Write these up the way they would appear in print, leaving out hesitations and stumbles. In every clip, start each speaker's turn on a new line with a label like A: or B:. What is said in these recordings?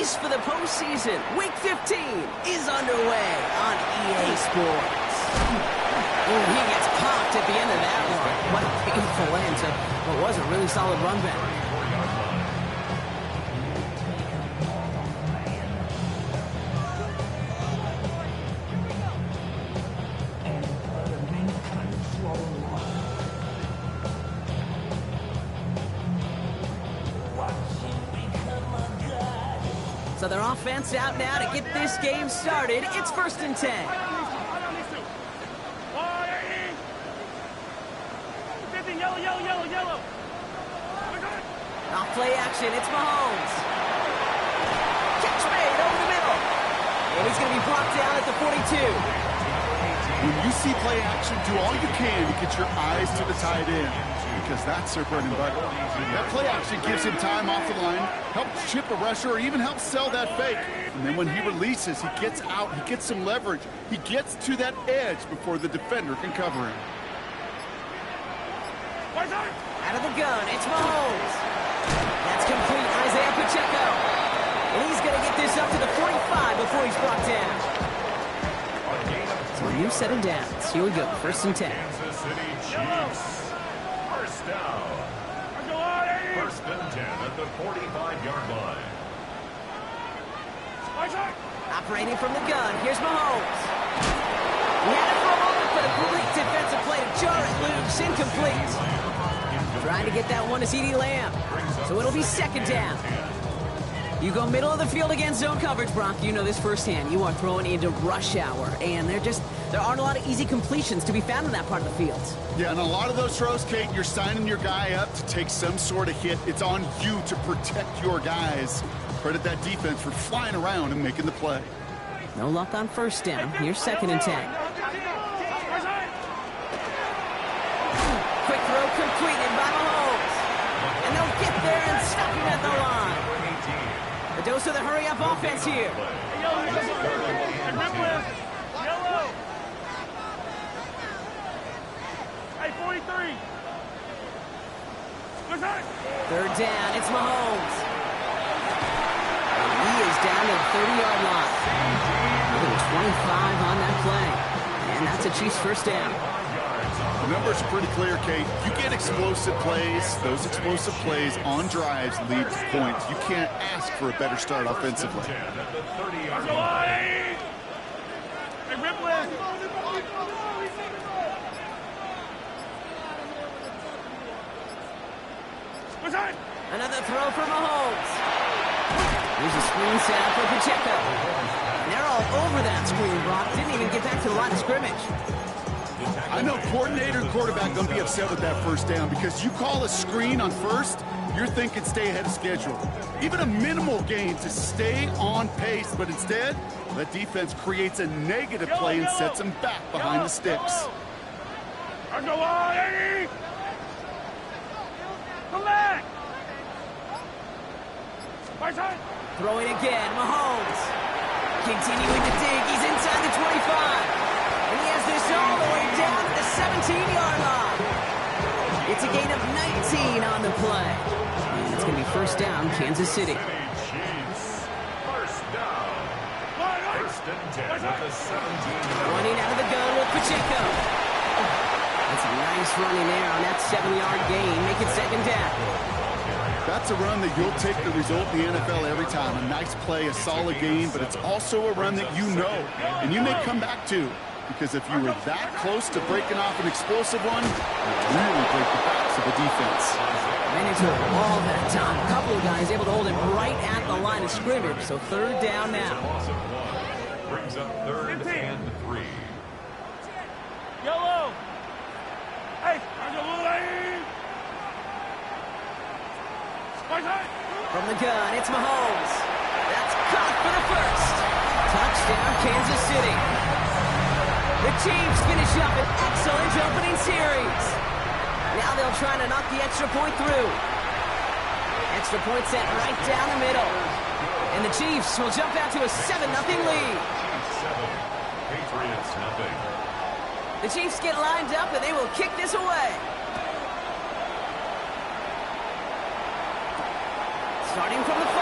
A: race for the postseason. Week 15 is underway on EA Sports. Oh, he gets popped at the end of that one. What a painful end to what was a really solid run back. So their offense out now to get this game started. It's 1st and 10. Off play action, it's Mahomes. Catch made over the middle. And he's going to be brought down at the 42.
B: When you see play action, do all you can to get your eyes to the tight end, because that's their bread and butter. That play action gives him time off the line, helps chip a rusher, or even helps sell that fake. And then when he releases, he gets out, he gets some leverage. He gets to that edge before the defender can cover him.
A: Out of the gun, it's Mahomes. That's complete, Isaiah Pacheco. And he's going to get this up to the 45 before he's brought down. So a new set of downs. Here we go, 1st and 10.
C: Kansas City Chiefs. First down. 1st and 10 at the 45-yard line.
A: Operating from the gun, here's Mahomes. He had it for a moment, but a great defensive play to jar it loose, incomplete. Trying to get that one to CeeDee Lamb. So it'll be 2nd down. You go middle of the field against zone coverage, Brock. You know this firsthand. You are throwing into rush hour, and there aren't a lot of easy completions to be found in that part of the field.
B: Yeah, and a lot of those throws, Kate, you're signing your guy up to take some sort of hit. It's on you to protect your guys. Credit that defense for flying around and making the play.
A: No luck on 1st down. Here's 2nd and 10. Quick throw completed by Mahomes. And they'll get there and stop him at the line. The dose of the hurry-up offense here.
D: Hey, 43.
A: 3rd down, it's Mahomes. He is down to the 30-yard line. More than 25 on that play. And that's a Chiefs 1st down.
B: The numbers are pretty clear, Kate. You get explosive plays. Those explosive plays on drives lead to points. You can't ask for a better start offensively.
A: Another throw for Mahomes. Here's a screen set up for Pacheco. And they're all over that screen, Brock. Didn't even get back to the line of scrimmage.
B: I know coordinator and quarterback going to be upset with that 1st down, because you call a screen on 1st, you're thinking stay ahead of schedule. Even a minimal gain to stay on pace, but instead, that defense creates a negative play and sets them back behind the sticks.
D: Come back!
A: Throwing again, Mahomes. Continuing to dig, he's inside the 25. And he has this all the way down to the 17-yard line. It's a gain of 19 on the play. And it's going to be 1st down, Kansas City.
C: Chiefs. 1st down. 1st and 10 at the 17.
A: Running out of the gun with Pacheco. That's a nice run in there on that 7-yard gain. Make it 2nd down.
B: That's a run that you'll take the result in the NFL every time. A nice play, a solid game, but it's also a run that you know, and you may come back to. Because if you were that close to breaking off an explosive one, you really break the backs of the defense.
A: And it took all that time. A couple of guys able to hold him right at the line of scrimmage. So 3rd down now.
C: Brings up 3rd and 3.
D: Yellow. Hey,
A: From the gun, it's Mahomes. That's caught for the 1st. Touchdown, Kansas City. The Chiefs finish up an excellent opening series. Now they'll try to knock the extra point through. Extra point set right down the middle. And the Chiefs will jump out to a 7-0 lead.
C: 7, Patriots nothing.
A: The Chiefs get lined up and they will kick this away. Starting from the 5.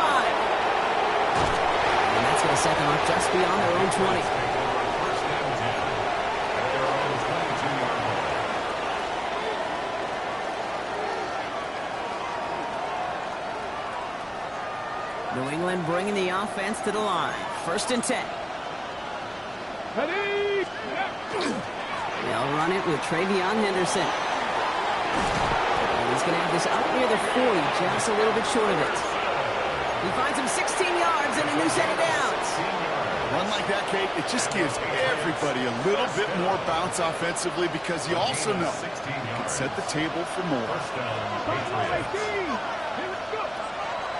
A: second off just beyond their own 20.
C: First and 10 at their own 22-yard line.
A: New England bringing the offense to the line. First and 10.
D: Ready?
A: They'll run it with Travion Henderson. And he's going to have this up near the 40, just a little bit short of it. He finds him 16 yards and a new set of downs.
B: Run like that, Kate, it just gives everybody a little bit more bounce offensively because you also know you can set the table for more.
C: First down, Patriots.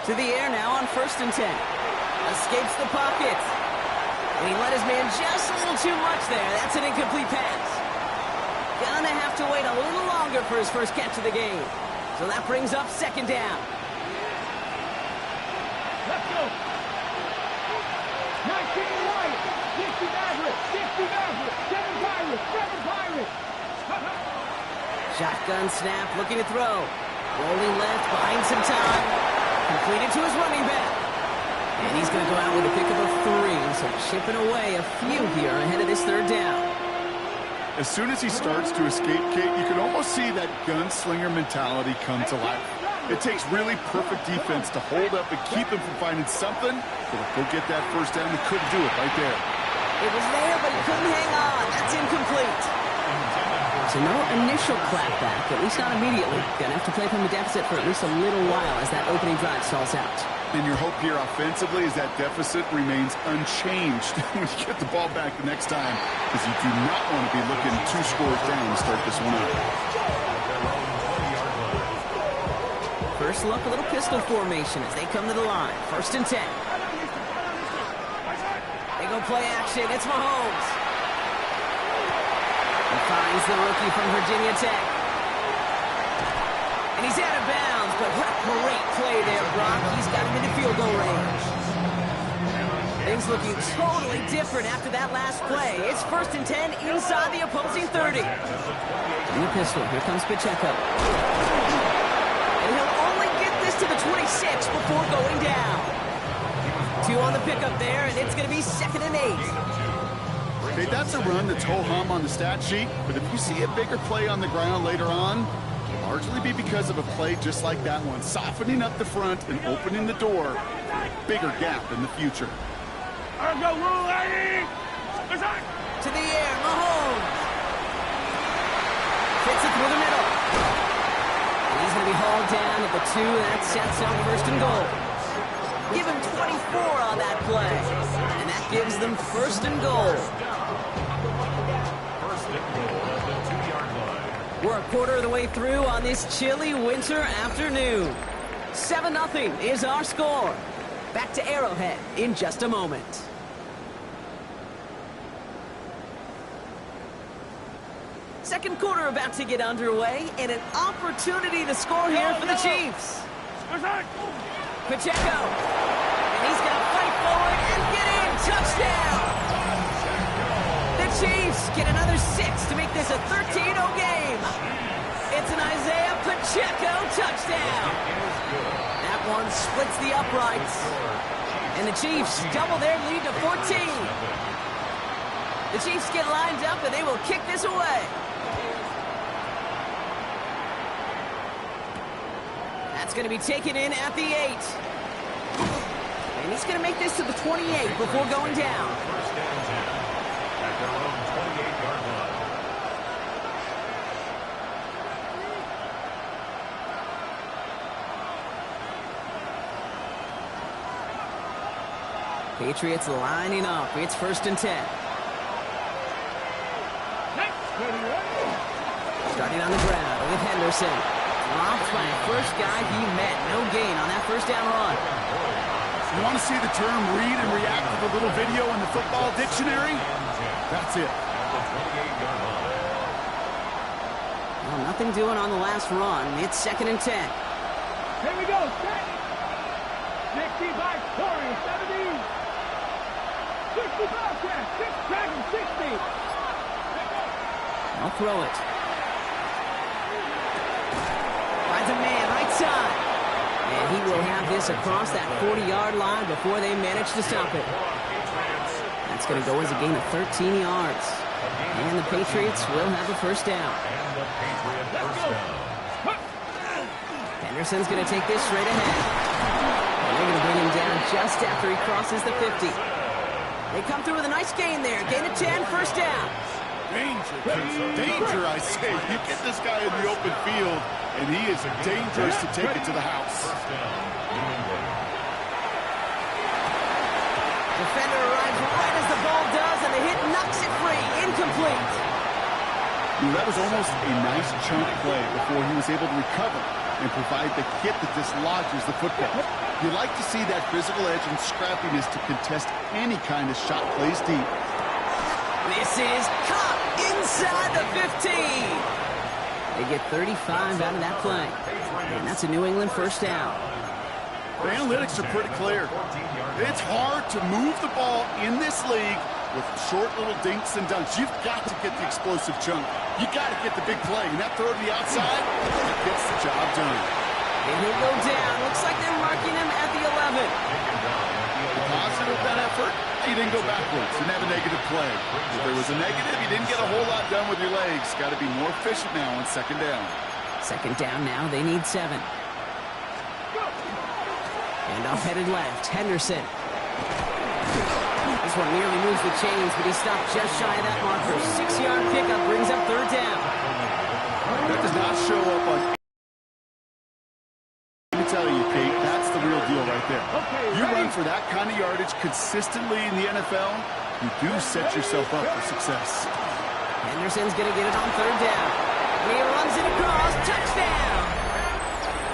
A: To the air now on first and 10. Escapes the pocket. And he let his man just a little too much there. That's an incomplete pass. Gonna have to wait a little longer for his first catch of the game. So that brings up second down.
D: Let's go. 19 White, 60 Maverick, 60 Maverick, 7 Pirates, 7 Pirates.
A: Shotgun snap, looking to throw. Rolling left, buying some time. Completed to his running back. And he's going to go out with a pickup of 3, so chipping away a few here ahead of this third down.
B: As soon as he starts to escape, Kate, you can almost see that gunslinger mentality come to life. It takes really perfect defense to hold up and keep him from finding something that'll go get that first down. He couldn't do it right there.
A: It was there, but he couldn't hang on. That's incomplete. So no initial clapback, at least not immediately. Gonna have to play from the deficit for at least a little while as that opening drive stalls out.
B: And your hope here offensively is that deficit remains unchanged when you get the ball back the next time, because you do not want to be looking 2 scores down to start this one out.
A: First look, a little pistol formation as they come to the line. First and 10. They go play action. It's Mahomes. He finds the rookie from Virginia Tech. And he's out of bounds, but what a great play there, Brock. He's got him into field goal range. Things looking totally different after that last play. It's first and 10 inside the opposing 30. In the pistol, here comes Pacheco. And he'll only get this to the 26 before going down. 2 on the pickup there, and it's going to be second and 8.
B: Okay, that's a run that's ho-hum on the stat sheet, but if you see a bigger play on the ground later on, it'll largely be because of a play just like that one, softening up the front and opening the door, bigger gap in the future.
D: I'll go, rule, lady.
A: To the air, Mahomes. Fits it through the middle. And he's going to be hauled down at the 2. That sets up first and goal. Give him 24 on that play. And that gives them first and goal.
C: First and goal at the 2-yard line.
A: We're a quarter of the way through on this chilly winter afternoon. 7-0 is our score. Back to Arrowhead in just a moment. Second quarter about to get underway, and an opportunity to score here for the Chiefs. Pacheco, and he's going to fight forward and get in. Touchdown! The Chiefs get another 6 to make this a 13-0 game. It's an Isaiah Pacheco touchdown. That one splits the uprights. And the Chiefs double their lead to 14. The Chiefs get lined up, and they will kick this away. That's going to be taken in at the 8. And he's going to make this to the 28 before going down.
C: First and 10 at their own 28-yard line.
A: Patriots lining up. It's first and 10. Starting on the ground with Henderson. Dropped by the first guy he met. No gain on that first down run.
B: You want to see the term read and react to the little video in the football dictionary? That's it.
A: Well, nothing doing on the last run. It's second and 10.
D: Here we go. 60 by Corey, 70. 60 Bobcat, 6 Dragon, 60.
A: I'll throw it. Finds a man right side. And he will have this across that 40-yard line before they manage to stop it. It's going to go as a gain of 13 yards. And the Patriots will have a first down.
C: And the Patriot first down.
A: Henderson's going to take this straight ahead. And they're going to bring him down just after he crosses the 50. They come through with a nice gain there. Gain of 10, first down.
B: Danger, I say. You get this guy in the open field, and he is dangerous to take it to the house.
C: First down, New England.
A: Defender arrives right as the ball does, and the hit knocks it free. Incomplete.
B: That was almost a nice chunk play before he was able to recover and provide the hit that dislodges the football. You like to see that physical edge and scrappiness to contest any kind of shot plays deep.
A: This is caught inside the 15. They get 35 out of that play. And that's a New England first down.
B: The analytics are pretty clear. It's hard to move the ball in this league with short little dinks and dunks. You've got to get the explosive chunk. You got to get the big play. And that throw to the outside gets the job done.
A: And he'll go down. Looks like they're marking him at the 11.
B: The positive of that effort, you didn't go backwards. Didn't have a negative play. If there was a negative, you didn't get a whole lot done with your legs. Got to be more efficient now on second down.
A: Second down now. They need 7. And off headed left. Henderson. This one nearly moves the chains, but he stopped just shy of that marker. 6-yard pickup brings up third down.
B: That does not show up on... Let me tell you, Kate, that's the real deal right there. You run for that kind of yardage consistently in the NFL, you do set yourself up for success.
A: Henderson's going to get it on third down. And he runs it across. Touchdown!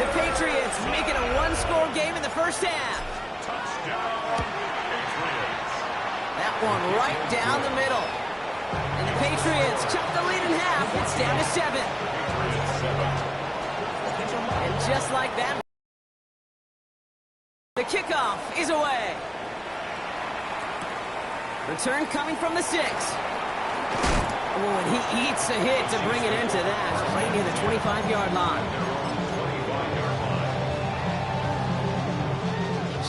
A: The Patriots make it a one-score game in the first half.
C: Touchdown, Patriots.
A: That one right down the middle. And the Patriots chop the lead in half. It's down to 7. And just like that, the kickoff is away. Return coming from the 6. Oh, and he eats a hit to bring it into that, right near the 25-yard line.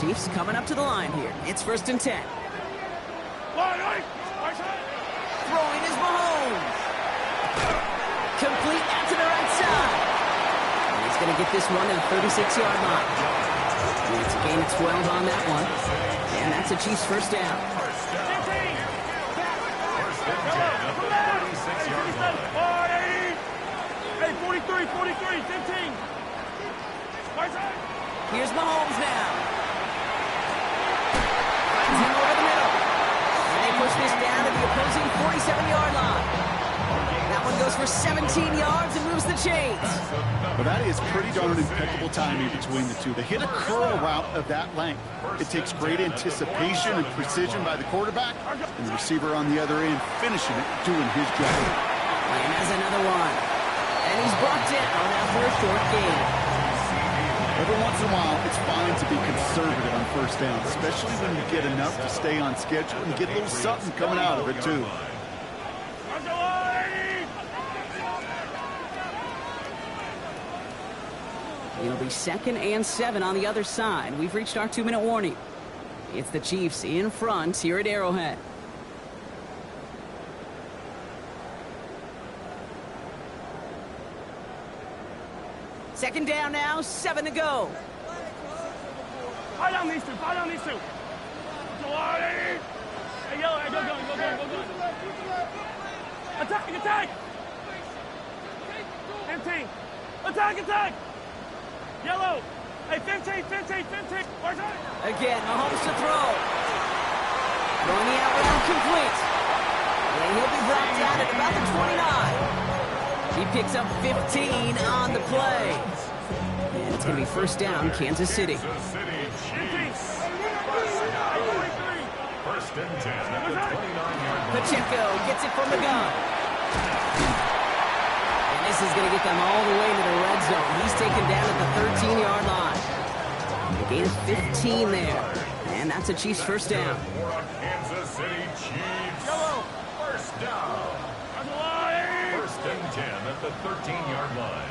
A: Chiefs coming up to the line here. It's 1st and 10. Throwing is Mahomes. Complete out to the right side. And he's going to get this one to the 36-yard line. And it's a gain of 12 on that one. And that's a Chiefs first down.
C: First and 10 at the 36-yard line.
D: Hey, 43, 15. Right side.
A: Here's Mahomes now. Finds him over the middle. And they push this down to the opposing 47-yard line. That one goes for 17 yards and moves the chains.
B: Well, that is pretty darn impeccable timing between the two. They hit a curl route of that length. It takes great anticipation and precision by the quarterback, and the receiver on the other end finishing it, doing his job.
A: And has another one. And he's brought down after a short gain.
B: Every once in a while, it's fine to be conservative on first down, especially when you get enough to stay on schedule and get a little something coming out of it, too.
A: It'll be 2nd and 7 on the other side. We've reached our 2-minute warning. It's the Chiefs in front here at Arrowhead. Second down now, 7 to go.
D: Fire down these two. Hey, yellow, hey, go. Attack. 15. Attack. Yellow. Hey, 15. Where's that?
A: Again, Mahomes to throw. Throwing the out route complete. And he'll be brought down at about the 29. He picks up 15 on the play. And it's going to be first down, Kansas City.
C: Kansas City Chiefs. First and 10 at the 29-yard line.
A: Pacheco gets it from the gun. And this is going to get them all the way to the red zone. He's taken down at the 13-yard line. A gain of 15 there. And that's a Chiefs first down.
C: For a Kansas City Chiefs. First down. First and 10 at the 13-yard line.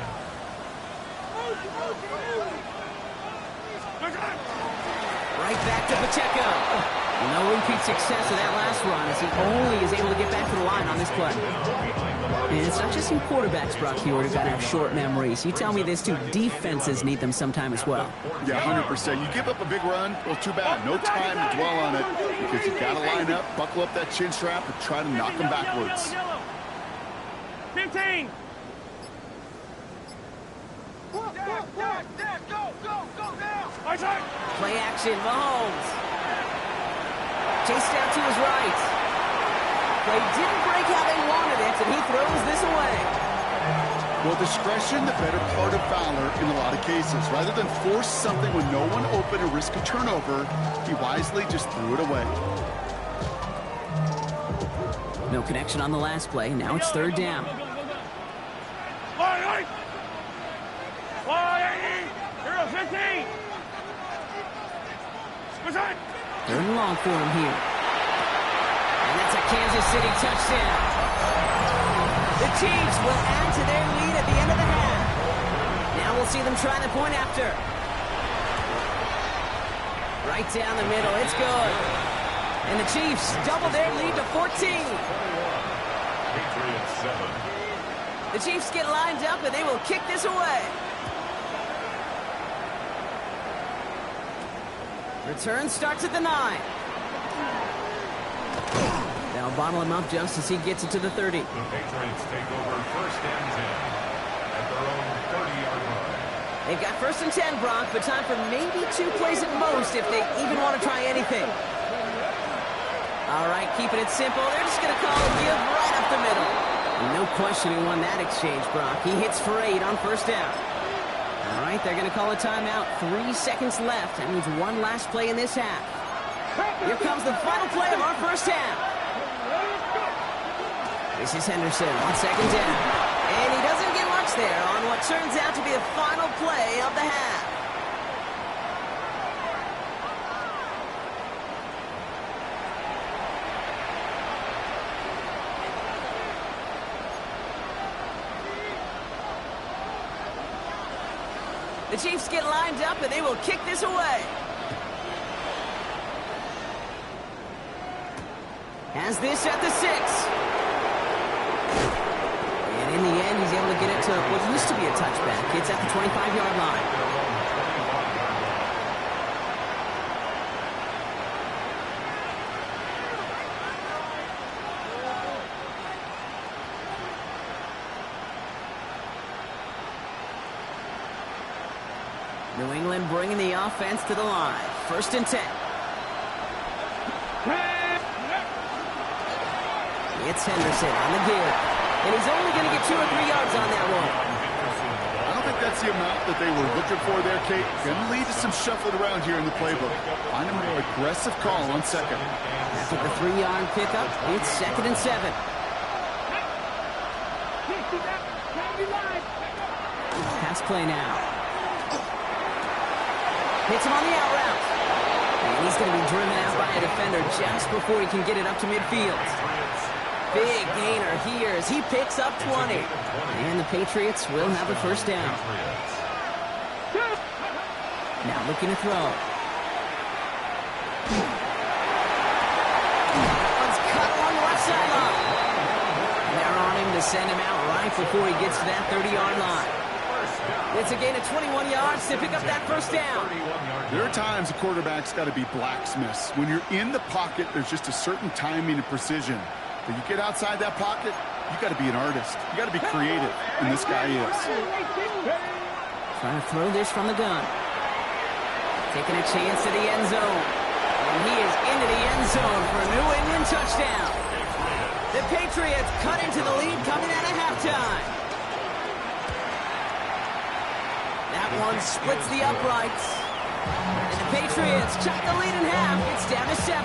A: Right back to Pacheco. No repeat success of that last run as he only is able to get back to the line on this play. And it's not just in quarterbacks, Brock Hewitt, who got to have short memories. You tell me this too, defenses need them sometime as well.
B: Yeah, 100%. You give up a big run, well, too bad. No time to dwell on it because you got to line up, buckle up that chin strap, and try to knock them backwards.
D: 15. Go now.
A: Play action, Mahomes. Chased out to his right. Play didn't break how they wanted it, and he throws this away.
B: Well, discretion, the better part of valor in a lot of cases. Rather than force something when no one open or risk a turnover, he wisely just threw it away.
A: No connection on the last play. Now it's third down.
D: Fly, 15.
A: Third and long for him here. And that's a Kansas City touchdown. The Chiefs will add to their lead at the end of the half. Now we'll see them try the point after. Right down the middle. It's good. And the Chiefs double their lead to 14.
C: Patriots 7.
A: The Chiefs get lined up, and they will kick this away. Return starts at the 9. They'll bottle him up just as he gets it to the 30.
C: The Patriots take over first and 10 at their own 30-yard line.
A: They've got first and 10, Brock, but time for maybe 2 plays at most if they even want to try anything. All right, keeping it simple. They're just going to call a give right up the middle. No question who won that exchange, Brock. He hits for 8 on first down. All right, they're going to call a timeout. 3 seconds left. That means one last play in this half. Here comes the final play of our first half. This is Henderson on second down. And he doesn't get much there on what turns out to be the final play of the half. The Chiefs get lined up, and they will kick this away. Has this at the 6. And in the end, he's able to get it to what used to be a touchback. It's at the 25-yard line. New England bringing the offense to the line. First and 10. It's Henderson on the give. And he's only going to get 2 or 3 yards on that one.
B: I don't think that's the amount that they were looking for there, Kate. Going to lead to some shuffling around here in the playbook. Find a more aggressive call on second.
A: After the 3-yard pickup, it's second and 7. Pass play now. Hits him on the out route. And he's going to be driven out by a defender just before he can get it up to midfield. Big gainer here as he picks up 20. And the Patriots will have a first down. Now looking to throw. That one's cut along the left sideline. And they're on him to send him out right before he gets to that 30-yard line. It's a gain of 21 yards to pick up that first down.
B: There are times a quarterback's got to be blacksmiths. When you're in the pocket, there's just a certain timing and precision. But you get outside that pocket, you got to be an artist. You got to be creative, and this guy is.
A: Trying to throw this from the gun. Taking a chance to the end zone. And he is into the end zone for a New England touchdown. The Patriots cut into the lead coming out of halftime. That one splits the uprights. And the Patriots cut the lead in half. It's down to 7.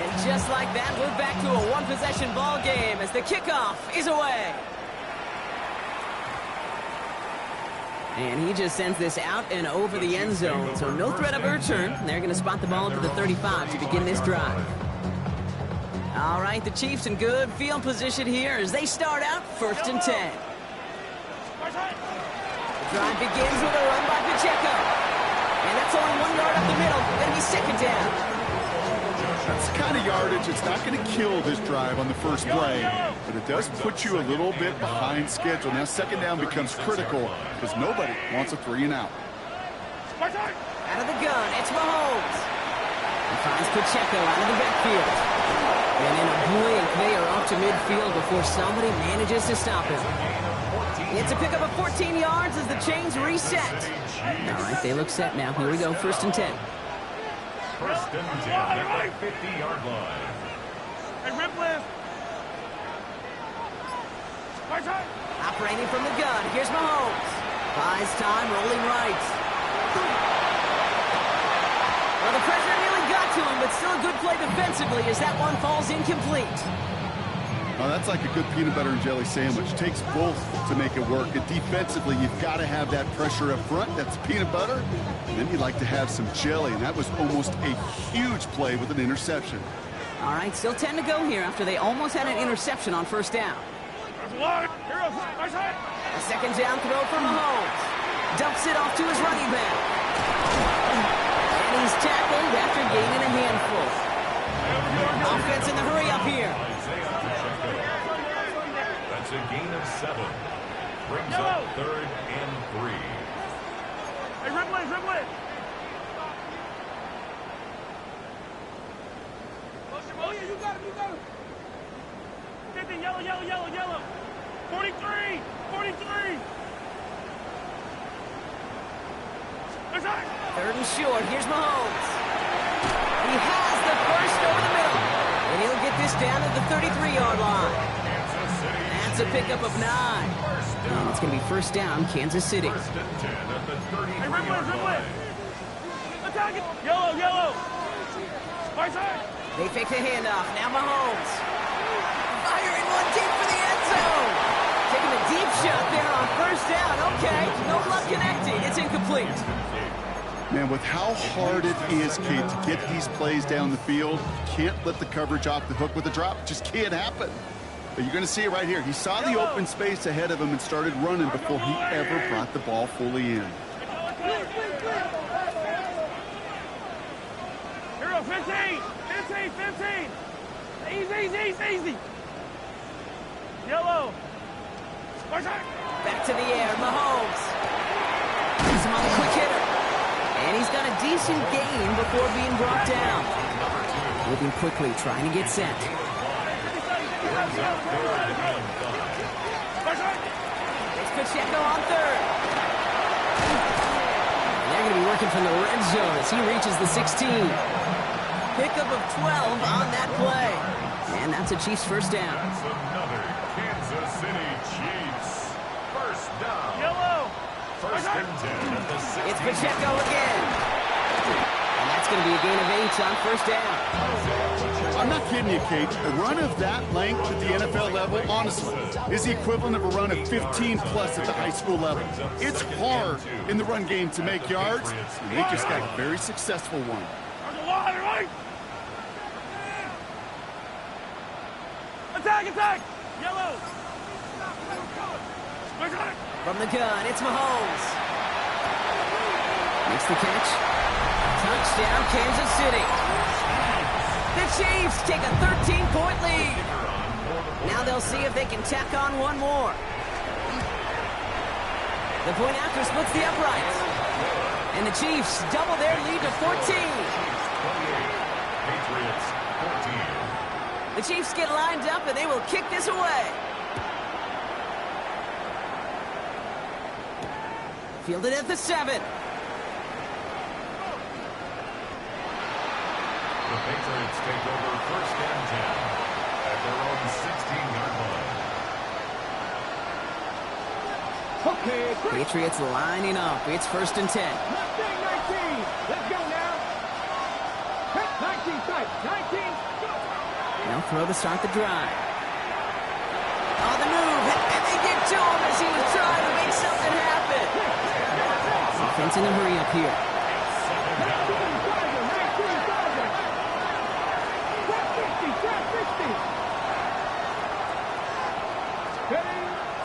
A: And just like that, we're back to a one-possession ball game as the kickoff is away. And he just sends this out and over the end zone, so no threat of a return. They're going to spot the ball up to the 35 to begin this drive. All right, the Chiefs in good field position here as they start out first and 10. The drive begins with a run by Pacheco. And that's only 1 yard up the middle. Gonna be second down.
B: That's the kind of yardage. It's not going to kill this drive on the first play, but it does put you a little bit behind schedule. Now second down becomes critical because nobody wants a 3 and out.
A: Out of the gun, it's Mahomes. He finds Pacheco out of the backfield. And in a blink, they are off to midfield before somebody manages to stop him. It's a pickup of 14 yards as the chains reset. All right, they look set now. Here we go, 1st and 10.
C: 1st and 10 at the 50-yard line.
D: Hey, Ripley.
A: Operating from the gun, here's Mahomes. Buys time, rolling right. Well, the pressure nearly got to him, but still a good play defensively as that one falls incomplete.
B: Oh, that's like a good peanut butter and jelly sandwich. It takes both to make it work. And defensively, you've got to have that pressure up front. That's peanut butter. And then you like to have some jelly. And that was almost a huge play with an interception.
A: All right, still 10 to go here after they almost had an interception on 1st down. A second down throw for Mahomes. Dumps it off to his running back. And he's tackled after gaining a handful. Offense in the hurry up here.
C: That's a gain of 7. Brings up 3rd and 3.
D: Hey, Ripley. Oh, yeah, you got him. 50, yellow. 43.
A: 3rd and short. Here's Mahomes. He has the first over the middle. And he'll get this down to the 33-yard line. That's a pickup of 9. And it's going to be 1st down, Kansas City.
C: 1st and 10 at the 33-yard
D: Ripley.
C: line.
D: Attack it. Yellow. Right side.
A: They fake the handoff. Now Mahomes. Firing one deep for the end zone. Taking a deep shot there on 1st down. Okay, no luck connecting. It's incomplete.
B: Man, with how hard it is, Kate, to get these plays down the field, you can't let the coverage off the hook with a drop. It just can't happen. But you're going to see it right here. He saw the open space ahead of him and started running before he ever brought the ball fully in.
D: Hero, 15. Easy. Yellow.
A: Back to the air, Mahomes. He's him on the quick hitter. And he's got a decent gain before being brought down. Moving quickly, trying to get set. It's Pacheco on 3rd. And they're going to be working from the red zone as he reaches the 16. Pickup of 12 on that play. And that's a Chiefs 1st down.
C: That's another Kansas City Chiefs 1st down.
D: Yellow.
C: 1st and 10 at the 16.
A: It's Pacheco again. And that's going to be a gain of 8 on 1st down.
B: I'm not kidding you, Kate. A run of that length at the NFL level, honestly, is the equivalent of a run of 15-plus at the high school level. It's hard in the run game to make yards, and they just got a very successful one.
D: Attack! Yellow!
A: From the gun, it's Mahomes. Makes the catch. Touchdown, Kansas City. The Chiefs take a 13-point lead. Now they'll see if they can tack on one more. The point after splits the uprights. And the Chiefs double their lead to 14.
C: Patriots 14.
A: The Chiefs get lined up and they will kick this away. Fielded at the 7.
C: The Patriots take over 1st and 10 at their own 16-yard line.
D: Okay,
A: Patriots lining up. It's 1st and 10.
D: 19. Let's go now. 19 tight. 19. Go.
A: They'll throw to start the drive. On the move, and they get to him as he was trying to make something happen. Offense in a hurry up here.
D: 19,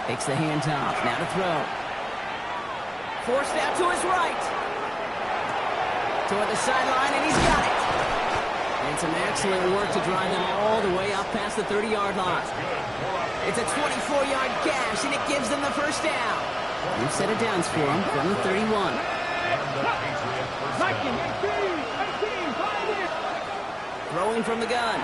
A: Takes the hands off. Now to throw. Forced out to his right. Toward the sideline, and he's got it. And some excellent work to drive them all the way up past the 30-yard line. It's a 24-yard gash, and it gives them the first down. New set of downs for them from the 31. Throwing from the gun.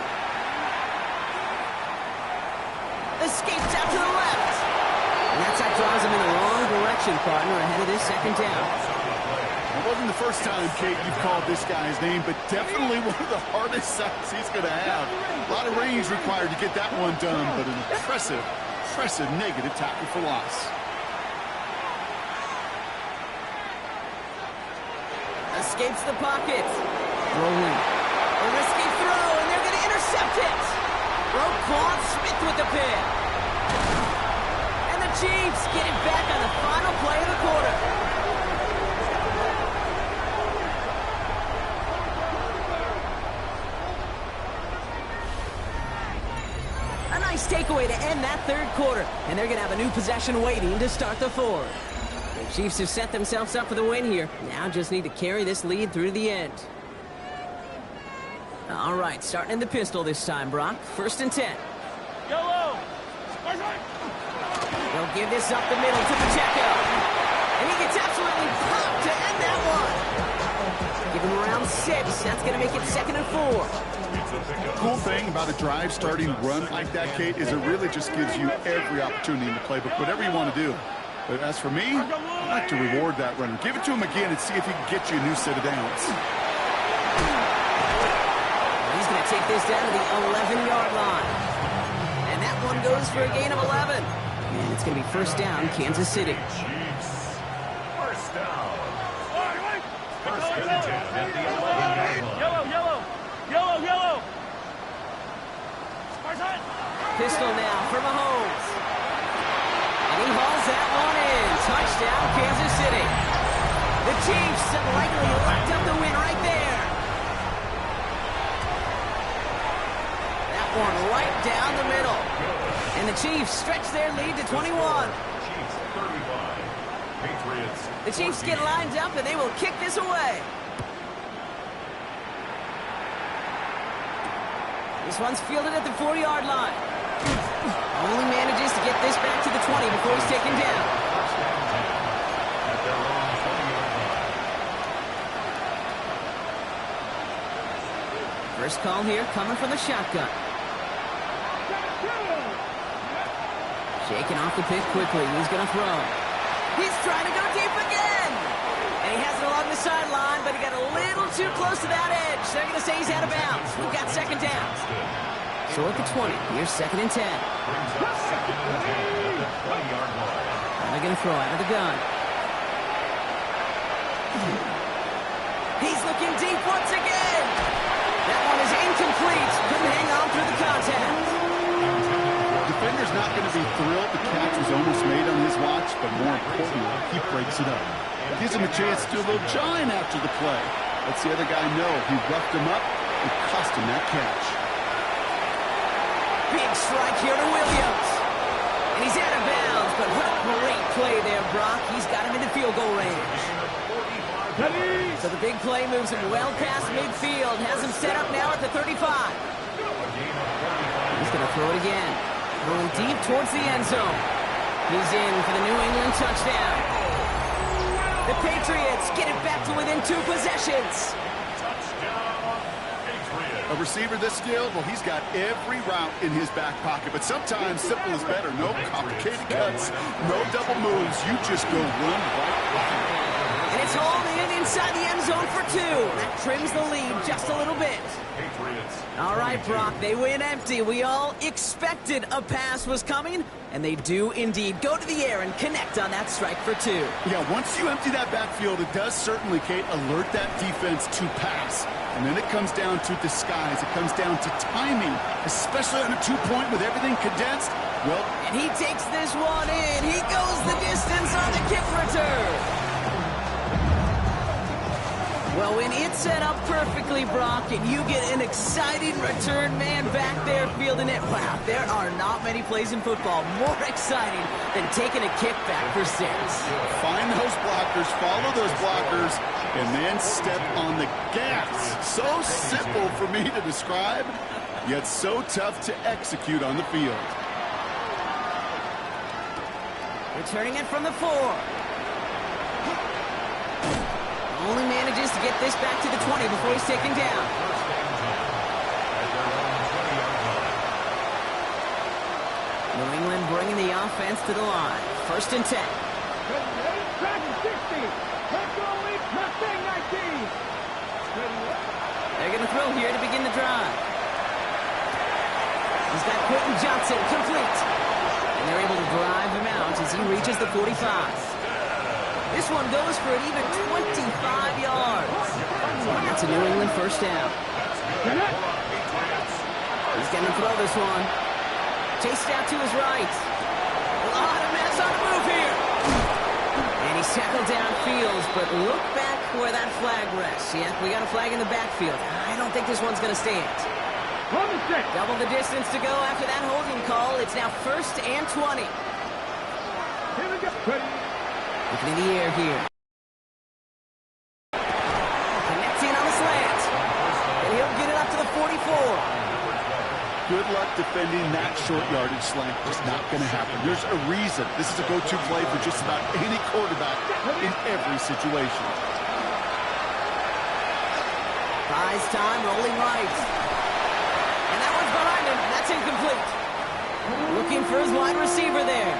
A: Escapes out to the left. And that's how drives him in the wrong direction, partner, ahead of this second down.
B: It wasn't the first time, Kate, you've called this guy's name, but definitely one of the hardest sacks he's going to have. A lot of range required to get that one done, but an impressive negative tackle for loss.
A: Escapes the pocket. Rolling. A risky throw, and they're going to intercept it. Roquan Smith with the pick. And the Chiefs get it back on the final play of the quarter. A nice takeaway to end that third quarter. And they're going to have a new possession waiting to start the fourth. The Chiefs have set themselves up for the win here. Now just need to carry this lead through to the end. All right, starting in the pistol this time, Brock. 1st and 10.
D: Yellow.
A: They'll give this up the middle to Pacheco. And he gets absolutely popped to end that one. Give him around 6. That's going to make it 2nd and 4.
B: Cool thing about a drive starting run like that, Kate, is it really just gives you every opportunity in the playbook, whatever you want to do. But as for me, I like to reward that runner. Give it to him again and see if he can get you a new set of downs.
A: He's going to take this down to the 11-yard line. And that one goes for a gain of 11. And it's going to be 1st down, Kansas City.
C: Chiefs. 1st down. 1st and 10 at the 11-yard line.
D: Yellow.
A: Pistol now for Mahomes. And he hauls that one in. Touchdown, Kansas City. The Chiefs have likely locked up the win right there. That one right down the middle. And the Chiefs stretch their lead to 21.
C: Chiefs 35. Patriots.
A: The Chiefs get lined up, and they will kick this away. This one's fielded at the 4-yard line. Only manages to get this back to the 20 before he's taken down.
C: At their own 20-yard line.
A: First call here coming from the shotgun. Shaking off the pick quickly. He's going to throw. He's trying to go deep again. And he has it along the sideline, but he got a little too close to that edge. They're going to say he's out of bounds. We've got 2nd down. So at the 20, here's 2nd and 10.
C: Brings up 2nd and 10 at the 20-yard line.
A: They're going to throw out of the gun. He's looking deep once again. That one is incomplete. Couldn't hang on through the contact.
B: Defender's not going to be thrilled the catch was almost made on his watch, but more importantly, he breaks it up. Gives him a chance to do a little jawing after the play. Lets the other guy know he roughed him up and cost him that catch.
A: Big strike here to Williams. And he's out of bounds, but what a great play there, Brock. He's got him into field goal range. So the big play moves him well past midfield. Has him set up now at the 35. He's going to throw it again. Going deep towards the end zone. He's in for the New England touchdown. The Patriots get it back to within 2 possessions.
B: A receiver this skilled, well, he's got every route in his back pocket. But sometimes simple is better. No complicated cuts, no double moves. You just go run right by him.
A: And it's hauled in inside the end zone for 2. That trims the lead just a little bit. All right, Brock, they win empty. We all expected a pass was coming, and they do indeed go to the air and connect on that strike for 2.
B: Yeah, once you empty that backfield, it does certainly, Kate, alert that defense to pass. And then it comes down to disguise. It comes down to timing, especially on a 2-point with everything condensed. Well,
A: and he takes this one in. He goes the distance on the kick return. Well, when it's set up perfectly, Brock, and you get an exciting return man back there fielding it, wow, there are not many plays in football more exciting than taking a kickback for 6.
B: Find those blockers, follow those blockers, and then step on the gas. So simple for me to describe, yet so tough to execute on the field.
A: Returning it from the 4. Only manages to get this back to the 20 before he's taken down. New England bringing the offense to the line. 1st and 10.
D: Dragon 60. Let's go, Leaf. Mustang 19.
A: They're going to throw here to begin the drive. He's got Quentin Johnson complete. And they're able to drive him out as he reaches the 45. This one goes for an even 25 yards. That's a New England 1st down. He's going to throw this one. Chased out to his right. A lot of mess on the move here. And he's tackled downfield, but look back where that flag rests. Yeah, we got a flag in the backfield. I don't think this one's going to stand. Double the distance to go after that holding call. It's now 1st and 20.
D: Here we go.
A: Looking in the air here. Connecting on the slant. And he'll get it up to the 44.
B: Good luck defending that short yardage slant. It's not going to happen. There's a reason this is a go-to play for just about any quarterback in every situation.
A: Buys time, rolling right. And that one's behind him. That's incomplete. Looking for his wide receiver there.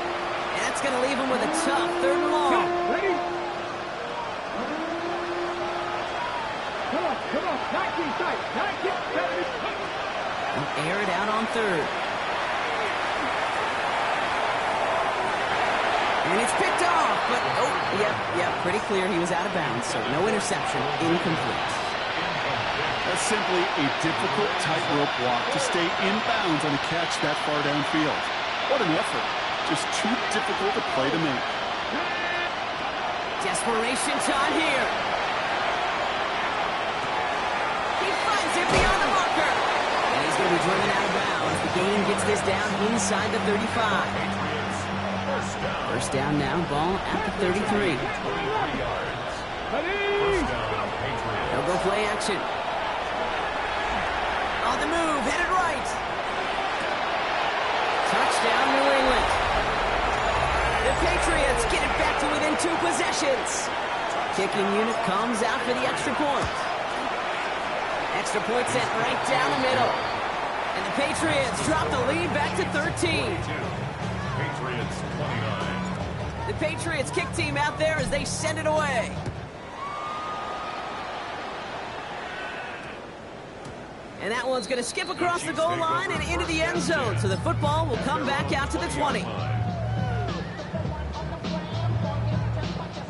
A: That's going to leave him with a tough 3rd and long.
D: Ready? Come on. 19 tight. 19, 70.
A: He'll air it out on 3rd. And it's picked off, but, yeah, pretty clear he was out of bounds, so no interception, incomplete.
B: That's simply a difficult tightrope walk to stay in bounds on a catch that far downfield. What an effort. Just too difficult a play to make.
A: Desperation time here. He finds it beyond the marker. And he's going to be driven out of bounds. The gain gets this down inside the 35. 1st down now, ball at the 33. They'll go play action. On the move, headed right. Touchdown, New England. The Patriots get it back to within 2 possessions. Kicking unit comes out for the extra point. Extra point sent right down the middle. And the Patriots drop the lead back to 13.
C: Patriots 29.
A: The Patriots kick team out there as they send it away. And that one's going to skip across the goal line and into the end zone. So the football will come back out to the 20.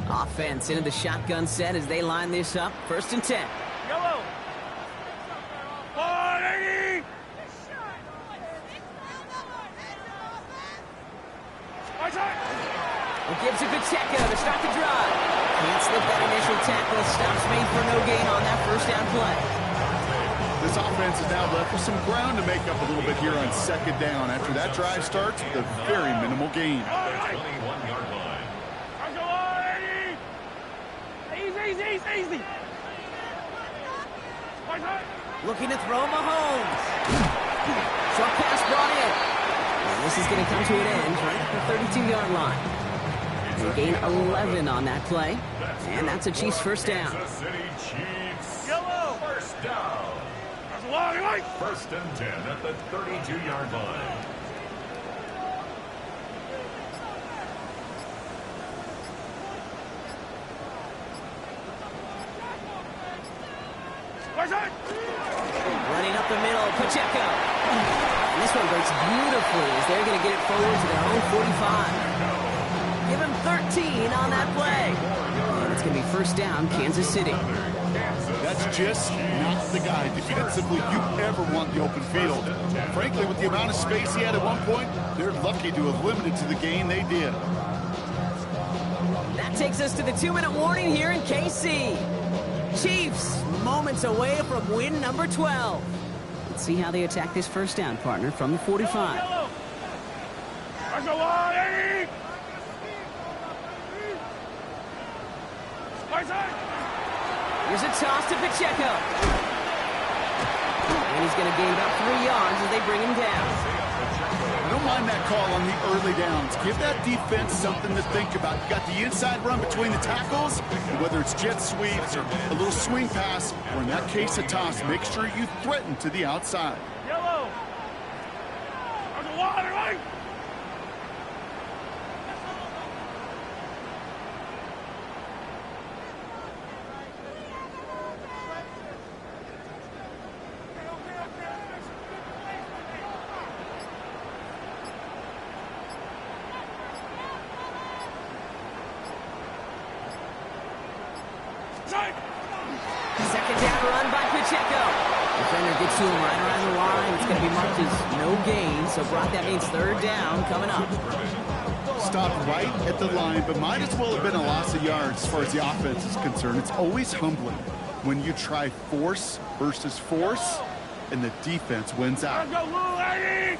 A: Offense into the shotgun set as they line this up. 1st and 10.
D: Yellow. 180.
A: It gives it Pacheco to start the drive. Can't slip that initial tackle. Stops made for no gain on that 1st down play.
B: This offense is now left with some ground to make up a little bit here on 2nd down after that drive starts with a very minimal gain.
C: 21-yard line.
D: Easy.
A: Looking to throw Mahomes. Short pass brought in. And this is going to come to an end right at the 32-yard line. They gain 11 on that play. And that's a Chiefs 1st down.
C: Kansas City Chiefs.
D: Yellow.
C: 1st down. 1st and 10 at the 32-yard line.
A: Running up the middle, Pacheco. And this one breaks beautifully as they're going to get it forward to their own 45. Give him 13 on that play. And it's going to be 1st down, Kansas City.
B: That's just not the guy defensively you ever want the open field. Frankly, with the amount of space he had at one point, they're lucky to have limited to the gain they did.
A: That takes us to the 2-minute warning here in KC. Chiefs, moments away from win number 12. Let's see how they attack this first down, partner, from the 45. Here's a toss to Pacheco. And he's going to gain about 3 yards as they bring him down.
B: I don't mind that call on the early downs. Give that defense something to think about. You got the inside run between the tackles, and whether it's jet sweeps or a little swing pass, or in that case a toss, make sure you threaten to the outside.
D: Yellow. Underwater, right?
A: Second down run by Pacheco. Defender gets to him right around the line. It's going to be marked as no gain. So, Brock, that means third down coming up.
B: Stopped right at the line, but might as well have been a loss of yards as far as the offense is concerned. It's always humbling when you try force versus force, and the defense wins out.
D: Let's go, little lady!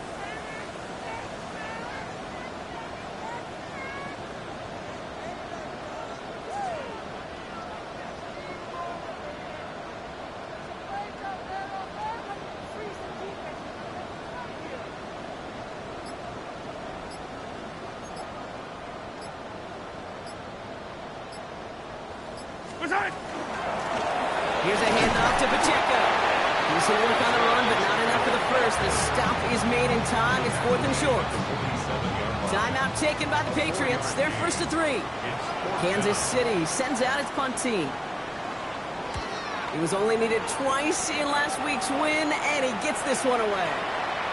A: Here's a handoff to Pacheco. He's going to work on the run, but not enough for the first. The stop is made in time. It's 4th and short. Timeout taken by the Patriots. They're 1st to 3. Kansas City sends out its punt team. He was only needed twice in last week's win, and he gets this one away.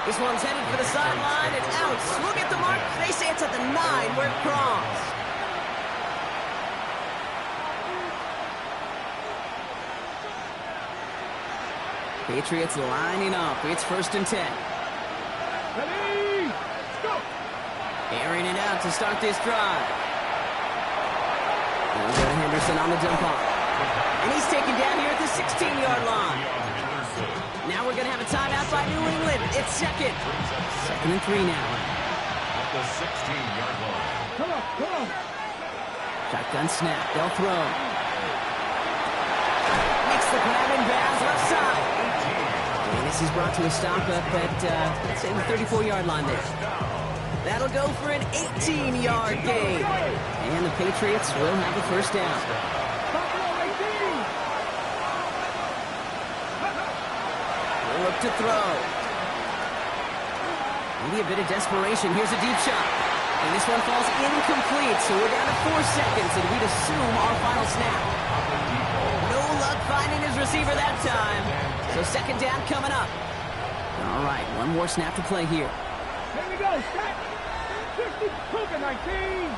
A: This one's headed for the sideline and out. We'll get the mark. They say it's at the 9 where it crossed. Patriots lining up. It's 1st and 10.
D: Ready? Go!
A: Airing it out to start this drive. And we go to Henderson on the dump off. And he's taken down here at the 16-yard line. Now we're going to have a timeout by New England. It's 2nd. 2nd and 3 now.
C: At the 16-yard line.
D: Come on, come on!
A: Shotgun snap. They'll throw. Makes the grab in bounds left side. And this is brought to a stop up at, let's say, the 34-yard line there. That'll go for an 18-yard gain. And the Patriots will have the first down. They'll look to throw. Maybe a bit of desperation. Here's a deep shot. And this one falls incomplete, so we're down to 4 seconds, and we'd assume our final snap. No luck finding his receiver that time. So 2nd down coming up. All right, one more snap to play here.
D: Here we go, set! 60, Cougar 19!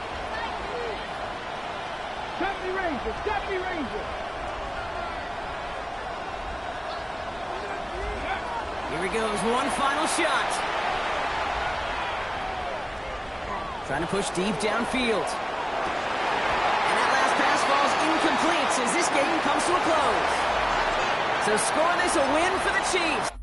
D: Stop me, Rangers! Stop me, Rangers!
A: Here he goes, one final shot. Trying to push deep downfield. And that last pass falls incomplete as this game comes to a close. So scoreless, a win for the Chiefs.